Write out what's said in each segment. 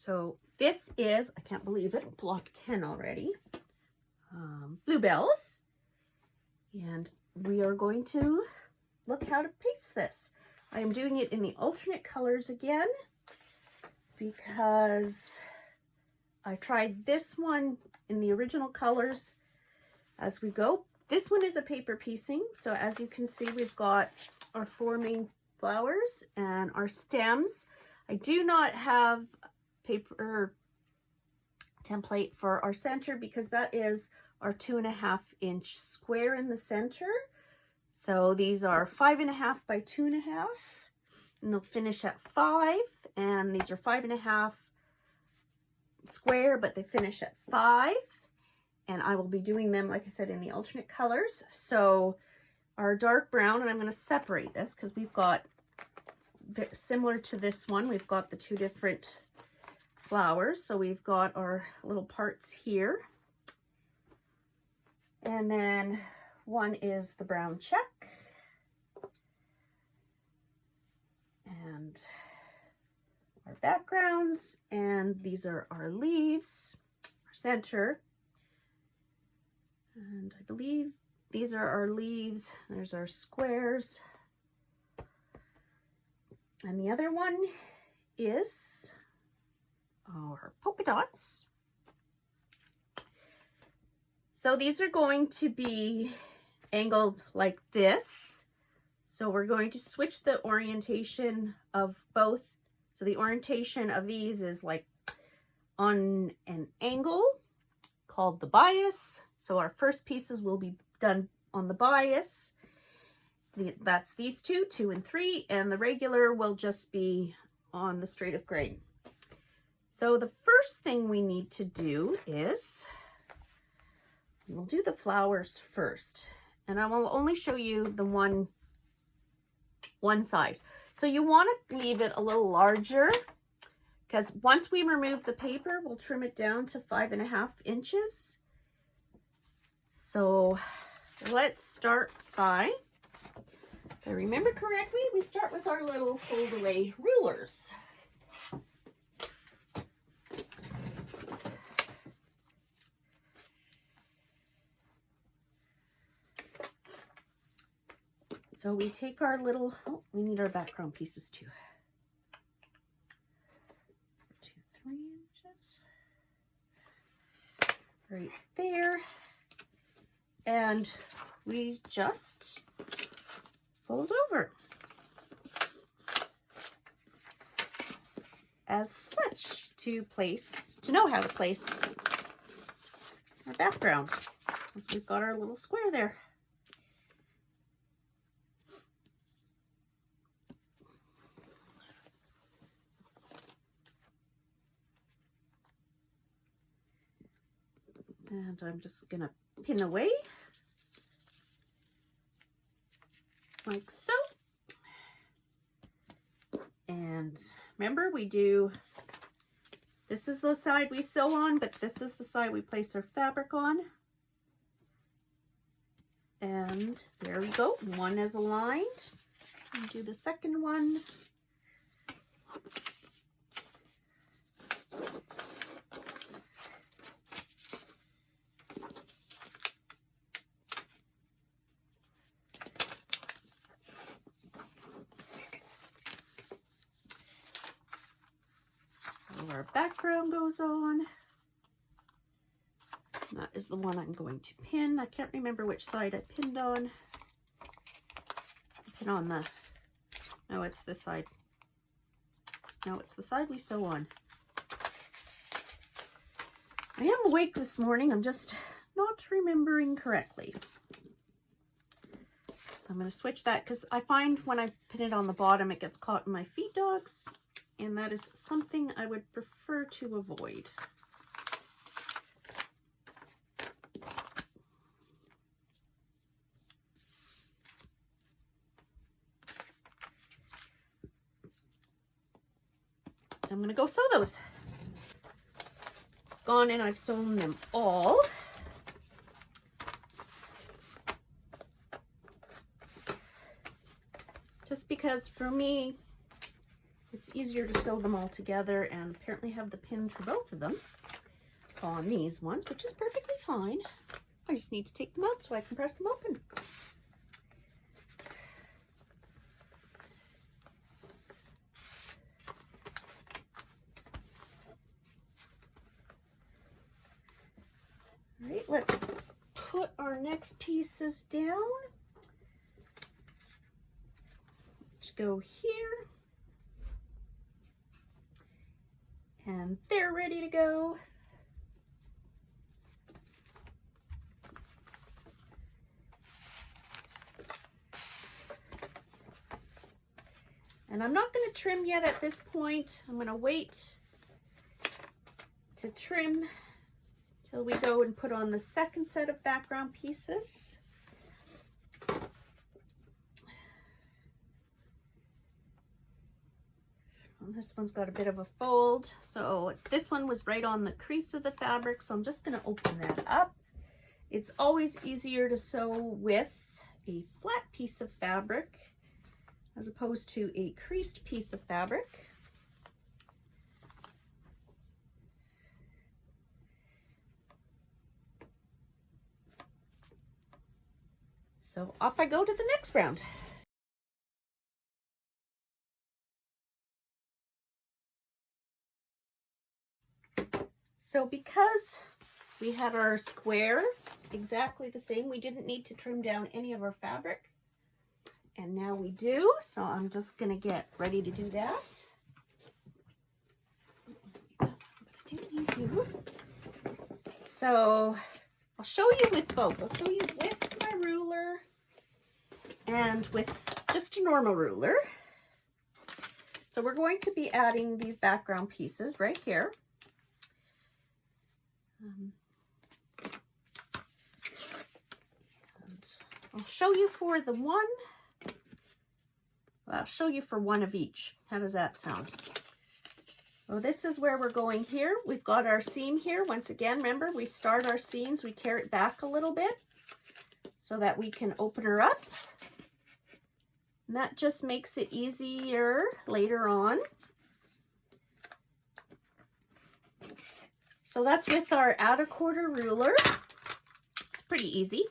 So this is, I can't believe it, block 10 already. Bluebells. And we are going to look how to paste this. I am doing it in the alternate colors again because I tried this one in the original colors as we go. This one is a paper piecing. So as you can see, we've got our 4 main flowers and our stems. I do not have paper template for our center because that is our 2.5 inch square in the center. So these are 5.5 by 2.5, and they'll finish at 5. And these are 5.5 square, but they finish at 5. And I will be doing them, like I said, in the alternate colors. So our dark brown, and I'm going to separate this because we've got, similar to this one, we've got the 2 different flowers. So we've got our little parts here. And then one is the brown check. And our backgrounds. And these are our leaves, our center. And I believe these are our leaves. There's our squares. And the other one is our polka dots. So these are going to be angled like this. So we're going to switch the orientation of both. So the orientation of these is like on an angle called the bias. So our first pieces will be done on the bias. That's these 2 and 3, and the regular will just be on the straight of grain. So the first thing we need to do is, we'll do the flowers first, and I will only show you the one size. So you want to leave it a little larger because once we remove the paper, we'll trim it down to 5.5 inches. So let's start by, if I remember correctly, we start with our little fold away rulers. So we take our little, oh, we need our background pieces too. 2, 3 inches. Right there. And we just fold over as such to know how to place our background. So we've got our little square there. And I'm just going to pin away like so. And remember, this is the side we sew on, but this is the side we place our fabric on. And there we go. One is aligned. And do the second one. Our background goes on. That is the one I'm going to pin. I can't remember which side I pinned on. Pin on the, no, it's this side. No, it's the side we sew on. I am awake this morning. I'm just not remembering correctly. So I'm going to switch that because I find when I pin it on the bottom, it gets caught in my feed dogs. And that is something I would prefer to avoid. I'm going to go sew those. Gone and I've sewn them all. Just because for me, it's easier to sew them all together, and apparently have the pin for both of them on these ones, which is perfectly fine. I just need to take them out so I can press them open. All right, let's put our next pieces down. Let's go here. And they're ready to go. And I'm not going to trim yet at this point. I'm going to wait to trim till we go and put on the second set of background pieces. And this one's got a bit of a fold, so this one was right on the crease of the fabric, so I'm just going to open that up. It's always easier to sew with a flat piece of fabric as opposed to a creased piece of fabric. So off I go to the next round. So because we had our square exactly the same, we didn't need to trim down any of our fabric. And now we do, so I'm just gonna get ready to do that. So I'll show you with both. I'll show you with my ruler and with just a normal ruler. So we're going to be adding these background pieces right here. And I'll show you for the one. Well, I'll show you for one of each. How does that sound? Well, this is where we're going here. We've got our seam here. Once again, remember, we start our seams, we tear it back a little bit so that we can open her up. And that just makes it easier later on. So that's with our add a quarter ruler. It's pretty easy.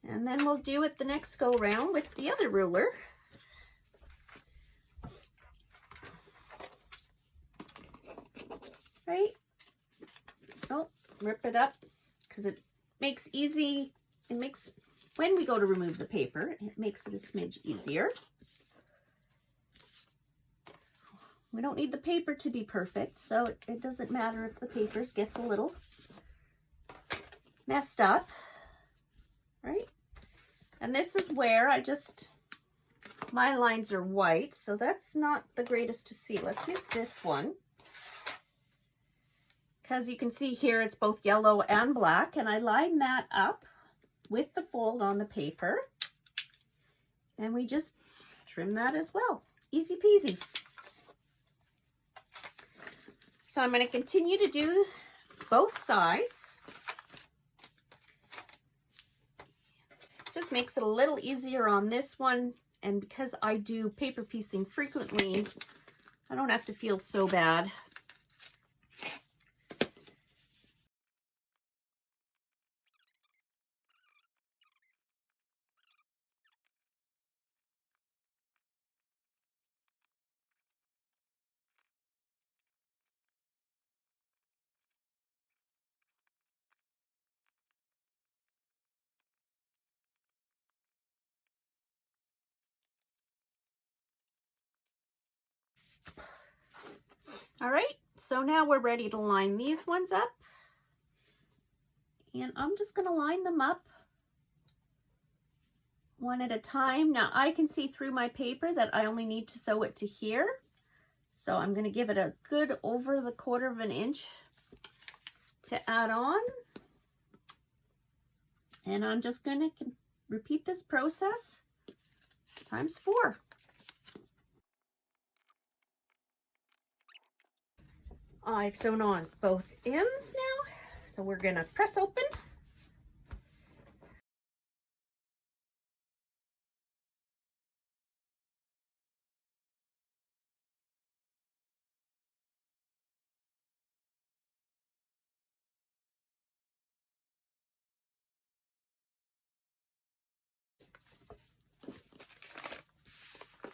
And then we'll do it the next go round with the other ruler. Right? Oh, rip it up because it makes easy, it makes, when we go to remove the paper, it makes it a smidge easier. We don't need the paper to be perfect, so it doesn't matter if the paper gets a little messed up, right? And this is where my lines are white, so that's not the greatest to see. Let's use this one. Because you can see here it's both yellow and black, and I line that up with the fold on the paper. And we just trim that as well. Easy peasy. So I'm going to continue to do both sides. Just makes it a little easier on this one, and because I do paper piecing frequently, I don't have to feel so bad. All right, so now we're ready to line these ones up. And I'm just going to line them up one at a time. Now I can see through my paper that I only need to sew it to here. So I'm going to give it a good over the 1/4 of an inch to add on. And I'm just going to repeat this process times 4. I've sewn on both ends now, so we're going to press open.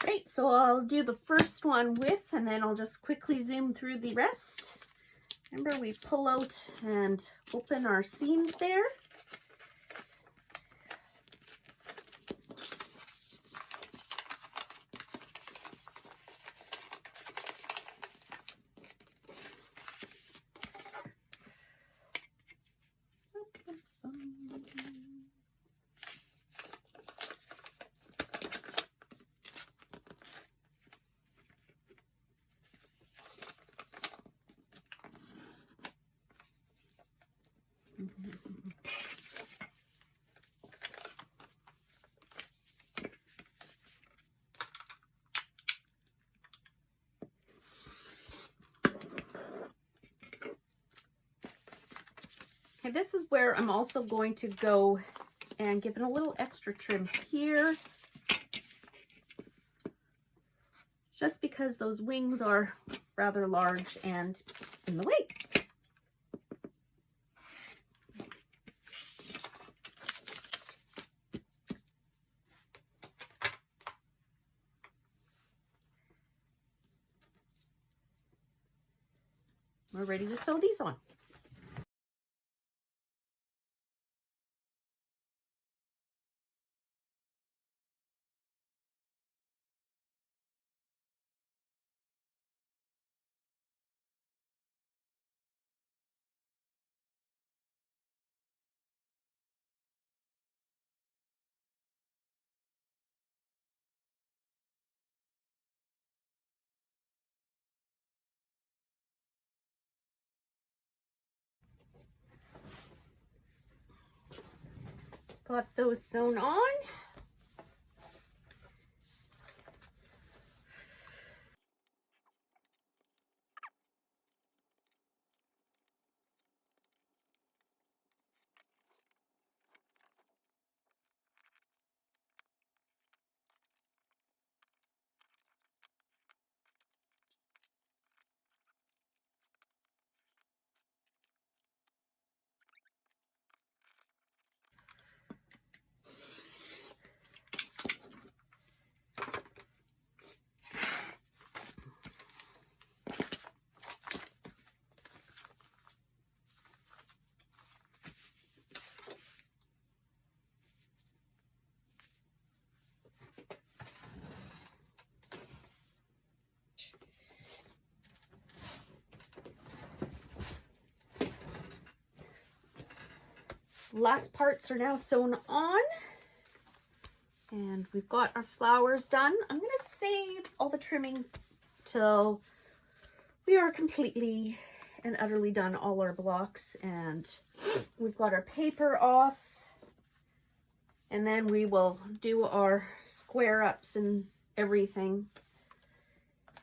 Right, so I'll do the first one with, and then I'll just quickly zoom through the rest. Remember, we pull out and open our seams there. Okay, this is where I'm also going to go and give it a little extra trim here, just because those wings are rather large and in the way. We're ready to sew these on. Got those sewn on. Last parts are now sewn on, and we've got our flowers done. I'm going to save all the trimming till we are completely and utterly done all our blocks, and we've got our paper off, and then we will do our square ups and everything.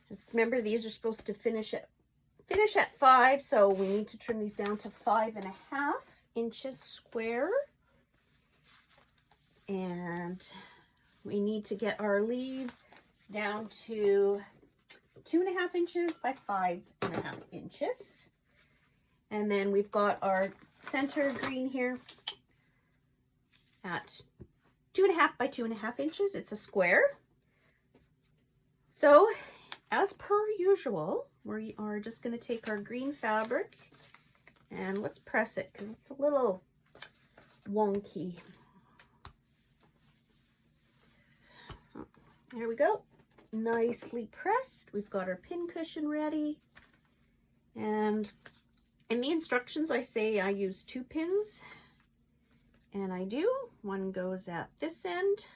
Just remember, these are supposed to finish at 5, so we need to trim these down to 5.5 inches square, and we need to get our leaves down to 2.5 inches by 5.5 inches. And then we've got our center green here at 2.5 by 2.5 inches. It's a square. So as per usual, we are just going to take our green fabric and let's press it because it's a little wonky. There we go. Nicely pressed. We've got our pin cushion ready. And in the instructions, I say I use 2 pins. And I do. One goes at this end.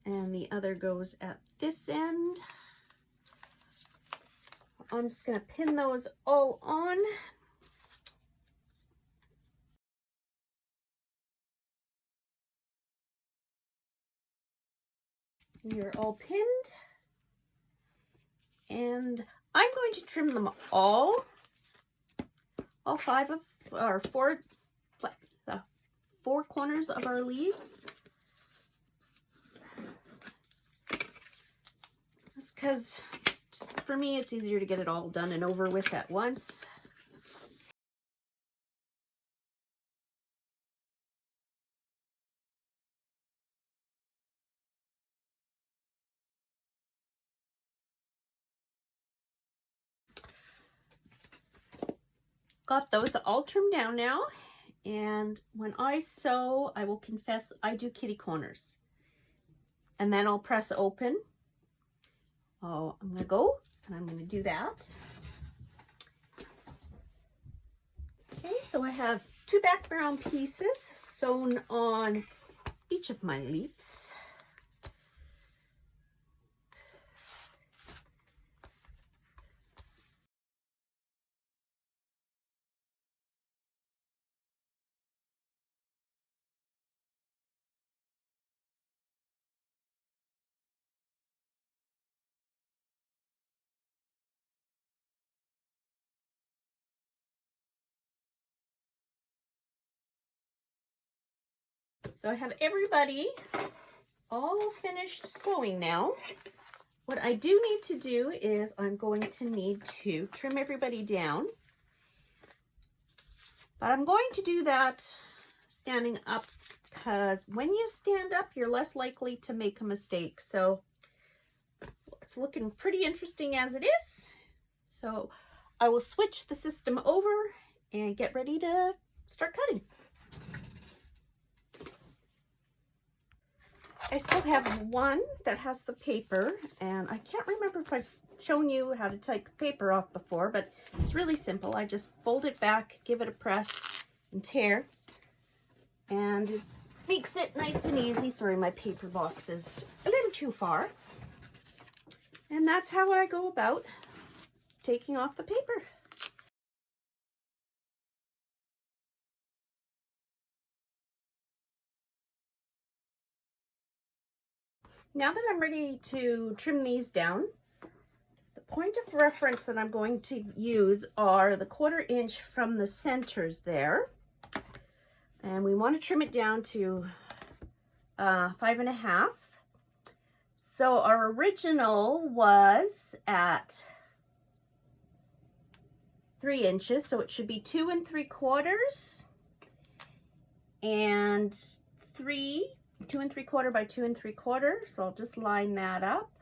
And the other goes at this end. I'm just going to pin those all on. You're all pinned. And I'm going to trim them all 5 of our 4 corners of our leaves. Just because for me it's easier to get it all done and over with at once. got those all trimmed down now. And when I sew, I will confess I do kitty corners. And then I'll press open. Oh, I'm gonna go and I'm gonna do that. Okay, so I have 2 background pieces sewn on each of my leaves. So I have everybody all finished sewing now. What I do need to do is I'm going to need to trim everybody down. But I'm going to do that standing up because when you stand up, you're less likely to make a mistake. So it's looking pretty interesting as it is. So I will switch the system over and get ready to start cutting. I still have one that has the paper, and I can't remember if I've shown you how to take the paper off before, but it's really simple. I just fold it back, give it a press, and tear, and it makes it nice and easy. Sorry, my paper box is a little too far. And that's how I go about taking off the paper. Now that I'm ready to trim these down, the point of reference that I'm going to use are the 1/4 inch from the centers there. And we want to trim it down to 5.5. So our original was at 3 inches, so it should be 2 3/4 and 2 3/4 by 2 3/4. So I'll just line that up.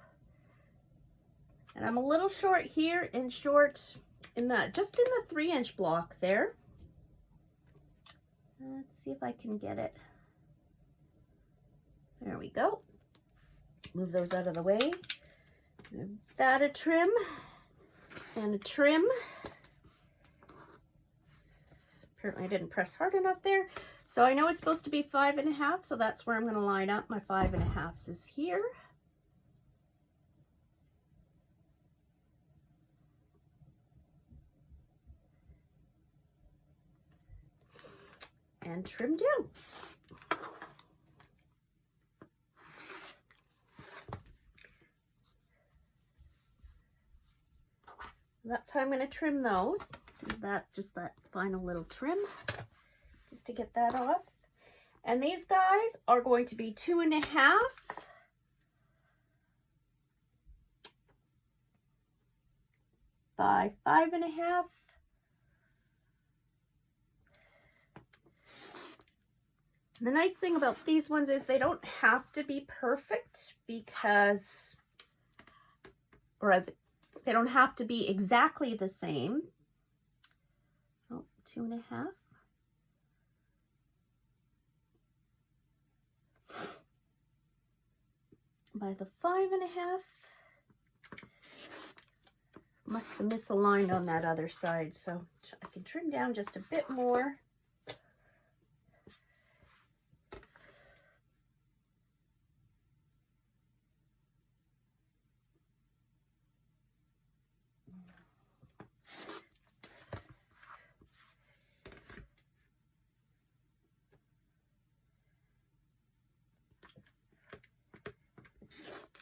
And I'm a little short here and short in the just in the 3 inch block there. Let's see if I can get it. There we go. Move those out of the way. Give that a trim and a trim. Apparently I didn't press hard enough there. So I know it's supposed to be 5.5, so that's where I'm going to line up. My 5.5 is here. And trim down. That's how I'm going to trim those. Just that final little trim, just to get that off. And these guys are going to be 2.5 by 5.5. The nice thing about these ones is they don't have to be perfect because, they don't have to be exactly the same. Oh, 2.5. By the 5.5. Must have misaligned on that other side, so I can trim down just a bit more.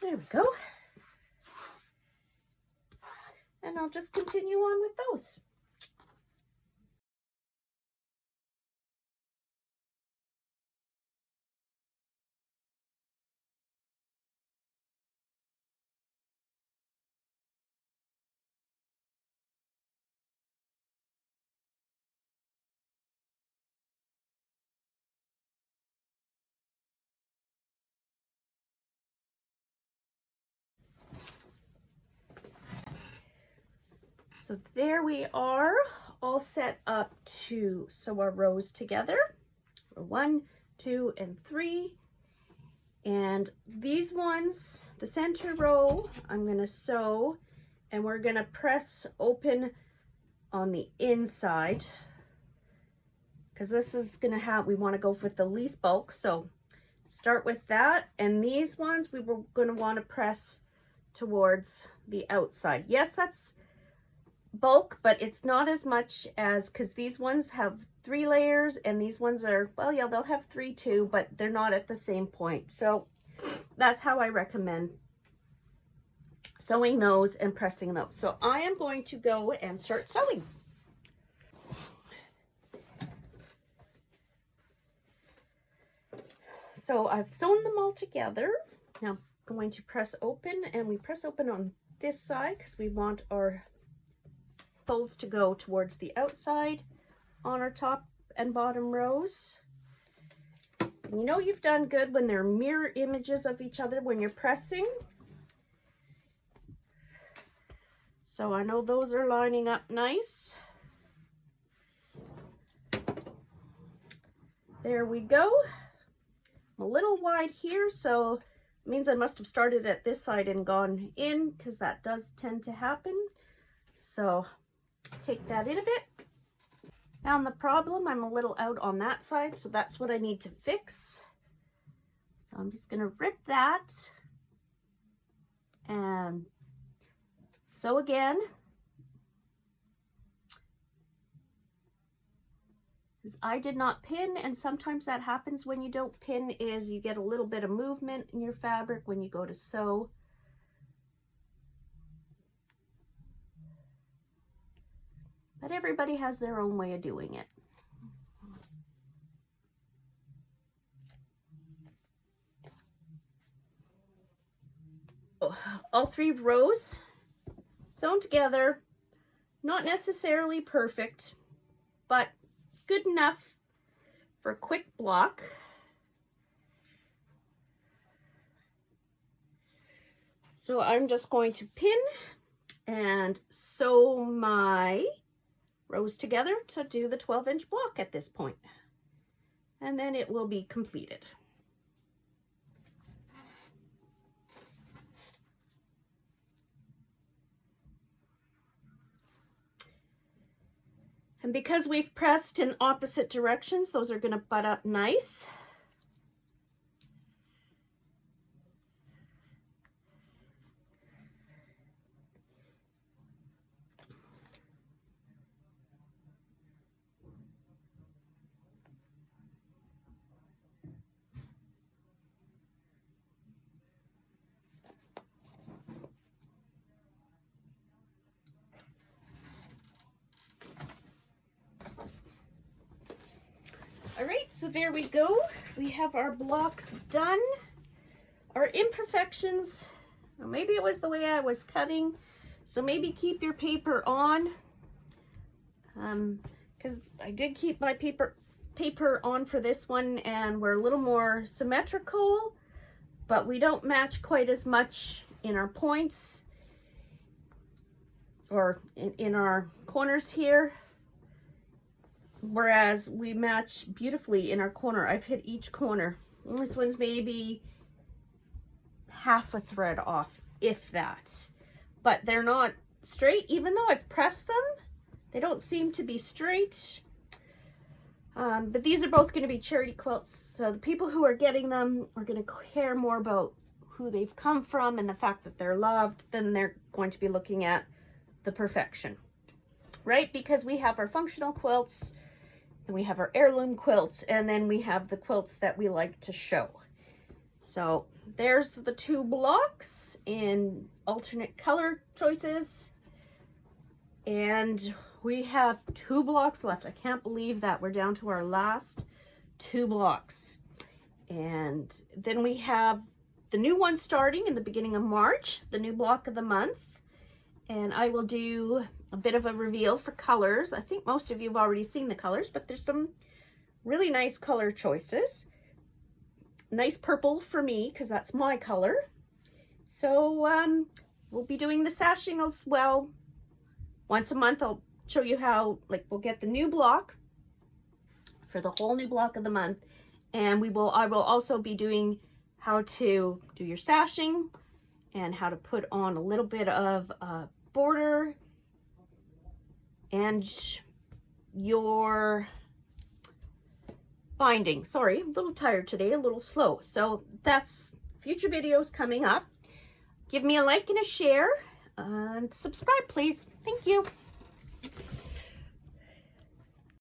There we go. And I'll just continue on with those. So there we are, all set up to sew our rows together. 1, 2, and 3. And these ones, the center row, I'm going to sew, and we're going to press open on the inside, because this is going to have, we want to go with the least bulk, so start with that. And these ones we were going to want to press towards the outside. Yes, that's bulk, but it's not as much as, because these ones have 3 layers and these ones are, well, yeah, they'll have 3 too, but they're not at the same point. So that's how I recommend sewing those and pressing those. So I am going to go and start sewing. So I've sewn them all together. Now I'm going to press open, and we press open on this side because we want our folds to go towards the outside on our top and bottom rows. And you know you've done good when they're mirror images of each other when you're pressing. So I know those are lining up nice. There we go. I'm a little wide here, so it means I must have started at this side and gone in, because that does tend to happen. So take that in a bit. Found the problem, I'm a little out on that side, so that's what I need to fix. So I'm just going to rip that and sew again. Because I did not pin, and sometimes that happens when you don't pin, is you get a little bit of movement in your fabric when you go to sew. But everybody has their own way of doing it. All 3 rows sewn together, not necessarily perfect, but good enough for a quick block. So I'm just going to pin and sew my rows together to do the 12-inch block at this point, and then it will be completed. And because we've pressed in opposite directions, those are going to butt up nice. All right, so there we go. We have our blocks done. Our imperfections, or maybe it was the way I was cutting, so maybe keep your paper on, because I did keep my paper on for this one, and we're a little more symmetrical, but we don't match quite as much in our points or in our corners here. Whereas we match beautifully in our corner. I've hit each corner. This one's maybe half a thread off, if that. But they're not straight. Even though I've pressed them, they don't seem to be straight. But these are both going to be charity quilts. So the people who are getting them are going to care more about who they've come from and the fact that they're loved than they're going to be looking at the perfection. Right? Because we have our functional quilts, and we have our heirloom quilts, and then we have the quilts that we like to show. So there's the 2 blocks in alternate color choices. And we have 2 blocks left. I can't believe that we're down to our last 2 blocks. And then we have the new one starting in the beginning of March, the new block of the month. And I will do a bit of a reveal for colors. I think most of you have already seen the colors, but there's some really nice color choices. Nice purple for me, because that's my color. So we'll be doing the sashing as well Once a month, I'll show you how, like, we'll get the new block for the whole new block of the month. And I will also be doing how to do your sashing and how to put on a little bit of border and your binding. Sorry, I'm a little tired today, a little slow. So that's future videos coming up. Give me a like and a share and subscribe, please. Thank you.